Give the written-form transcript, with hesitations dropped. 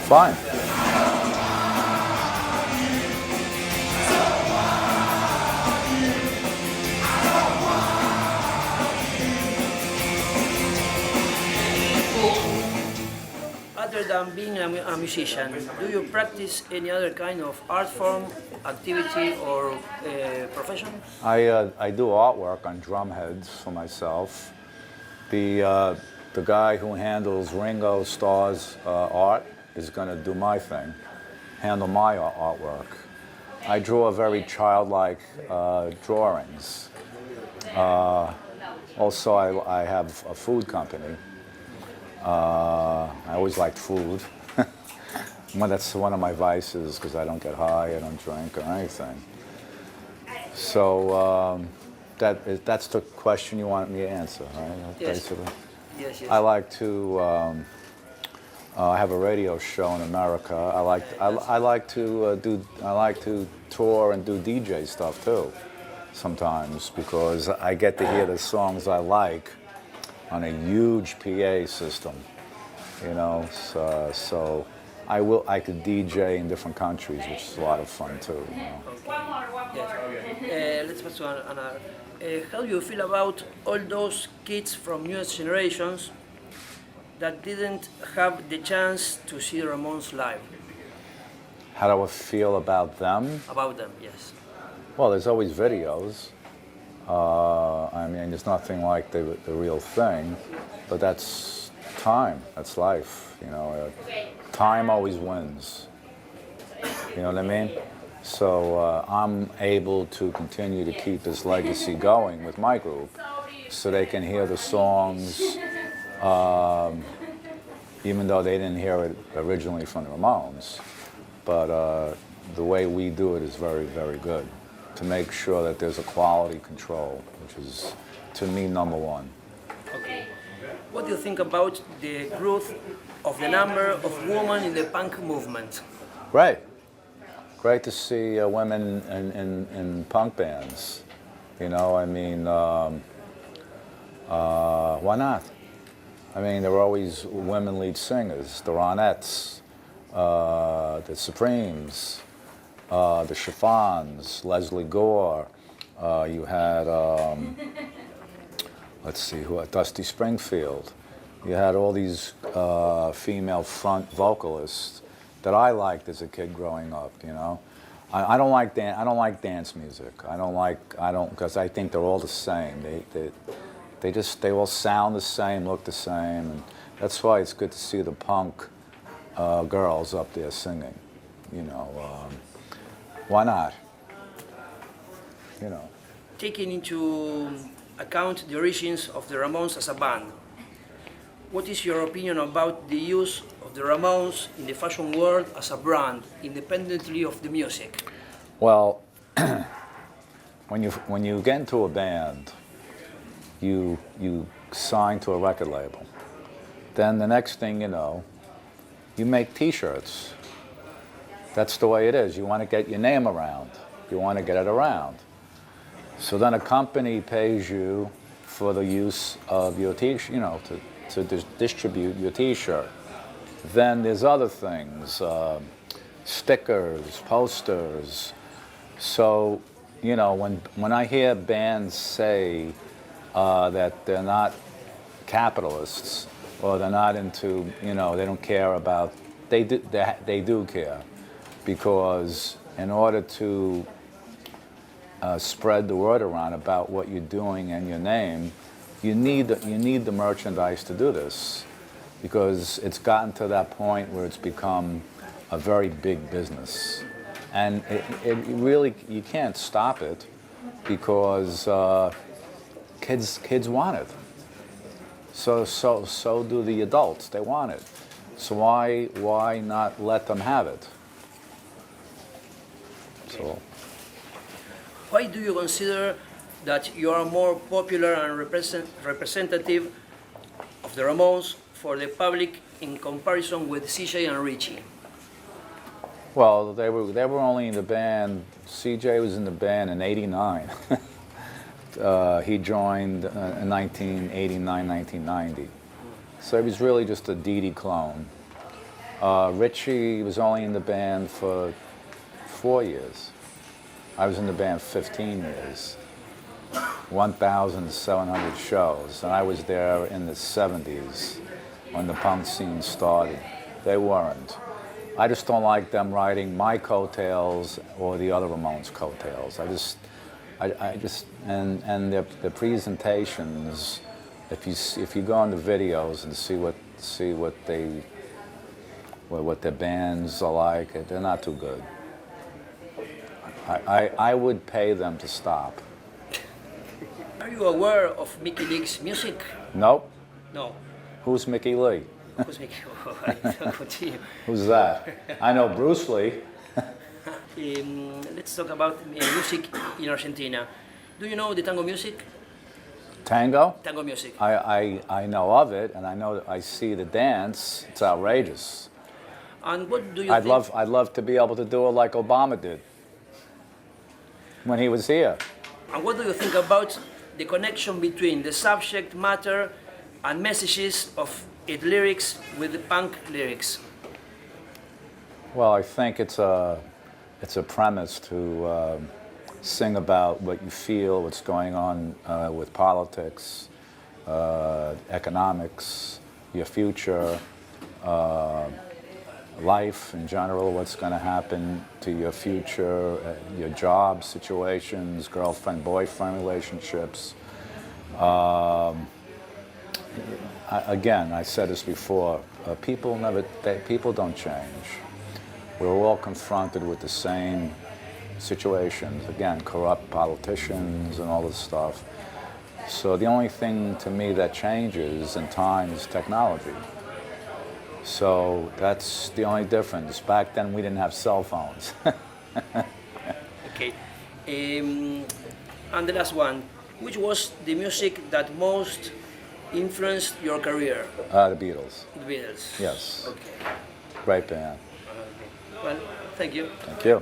Fine. Other than being a musician, do you practice any other kind of art form, activity, or profession? I do artwork on drum heads for myself. The guy who handles Ringo Starr's art is going to do my thing, handle my artwork. I draw very childlike drawings. Also, I have a food company. I always liked food. Well, that's one of my vices because I don't get high, I don't drink or anything. So that's the question you want me to answer, right? Yes. Basically. Yes, yes. I like to have a radio show in America. I like to tour and do DJ stuff too, sometimes because I get to hear the songs I like on a huge PA system, you know. So I could DJ in different countries, which is a lot of fun too. You know? Yes. Let's pass to another. How do you feel about all those kids from newest generations that didn't have the chance to see the Ramones live? How do I feel about them? About them, yes. Well, there's always videos. I mean, there's nothing like the real thing, but that's time, that's life, you know. Time always wins, you know what I mean? So I'm able to continue to keep this legacy going with my group so they can hear the songs, even though they didn't hear it originally from the Ramones. But the way we do it is very, very good, to make sure that there's a quality control, which is, to me, number one. Okay. What do you think about the growth of the number of women in the punk movement? Great. Great to see women in punk bands. You know, I mean, why not? I mean, there are always women lead singers, the Ronettes, the Supremes, the Chiffons, Leslie Gore. You had, let's see, Dusty Springfield. You had all these female front vocalists that I liked as a kid growing up. You know, I don't like dance music. Because I think they're all the same. They all sound the same, look the same, and that's why it's good to see the punk girls up there singing. You know. Why not? You know. Taking into account the origins of the Ramones as a band, what is your opinion about the use of the Ramones in the fashion world as a brand, independently of the music? Well, when you get into a band, you sign to a record label. Then the next thing you know, you make T-shirts. That's the way it is. You want to get your name around. You want to get it around. So then a company pays you for the use of your T-shirt, you know, to distribute your T-shirt. Then there's other things, stickers, posters. So, you know, when I hear bands say that they're not capitalists or they're not into, you know, they don't care about, they do care. Because in order to spread the word around about what you're doing and your name, you need the merchandise to do this, because it's gotten to that point where it's become a very big business, and it really, you can't stop it, because kids want it. So do the adults. They want it. So why not let them have it? So. Why do you consider that you are more popular and representative of the Ramones for the public in comparison with CJ and Richie? Well, they were only in the band. CJ was in the band in '89. He joined in 1989, 1990. So he was really just a Dee Dee clone. Richie was only in the band for 4 years. I was in the band 15 years. 1,700 shows, and I was there in the 70s when the punk scene started. They weren't. I just don't like them riding my coattails or the other Ramones' coattails. And their presentations. If you go on the videos and see what their bands are like, they're not too good. I would pay them to stop. Are you aware of Mickey Lee's music? Nope. No. Who's Mickey Lee? Who's Mickey? Continue. Who's that? I know Bruce Lee. Let's talk about music in Argentina. Do you know the tango music? Tango? Tango music. I know of it, and I see the dance. It's outrageous. And what do you think? I'd love to be able to do it like Obama did when he was here. And what do you think about the connection between the subject matter and messages of its lyrics with the punk lyrics? Well, I think it's a premise to sing about what you feel, what's going on with politics, economics, your future, life in general, what's going to happen to your future, your job situations, girlfriend-boyfriend relationships. Again, I said this before, people don't change. We're all confronted with the same situations. Again, corrupt politicians and all this stuff. So the only thing to me that changes in time is technology. So that's the only difference. Back then we didn't have cell phones. Okay. And the last one, which was the music that most influenced your career? The Beatles. The Beatles. Yes. Okay. Great band. Okay. Well, thank you. Thank you.